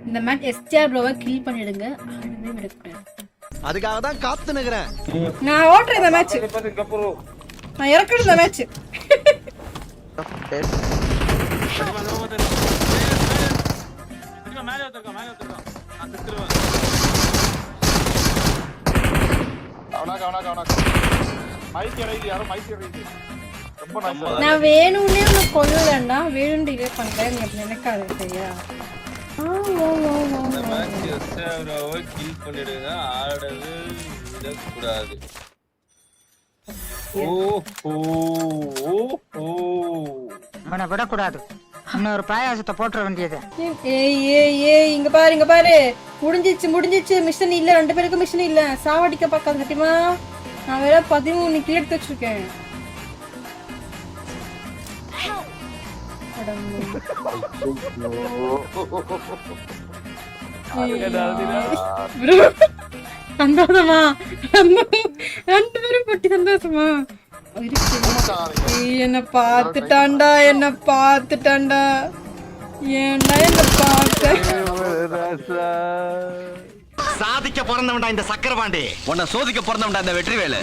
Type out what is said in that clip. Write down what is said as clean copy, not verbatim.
இந்த match STR ப்ரோவை kill பண்ணிடுங்க. ஆடவே விடக்கூடாது. அதுக்காக தான் காத்து நிக்கிறேன். நான் ஓட்றேன் இந்த மேட்ச். நான் இறக்குறேன் இந்த மேட்ச். நான் வேணும்னே உனக்கு கொல்லலண்டா, வேணும்னு டிலே பண்றேன். நீ அப்படி நினைக்காத சரியா? இந்த மேட்ச் எஸ்ஆர்ஓவை கில் பண்ணிடுங்க, ஆடவே விடக்கூடாது. அவனை விடக்கூடாது. இன்னொரு பாயாசத்தை போட்டுற வேண்டியது. ஏய் ஏய் ஏய் இங்க பாரு முடிஞ்சிச்சு மிஷன் இல்ல, 2 பேருக்கு மிஷன் இல்ல. சாவடிக்க பார்க்காத சத்தியமா. நான் வேற 13 கில் எடுத்து வச்சிருக்கேன். சந்தோஷமா 2 பேரும் பட்டி சந்தோஷமா என்ன பார்த்துட்டான்டா ஏன்டா என்ன பார்த்த சாதிக்க பிறந்தவன்டா இந்த சக்கரபாண்டி, உன்னை சோதிக்க பிறந்தவன்டா இந்த வெற்றிவேலு.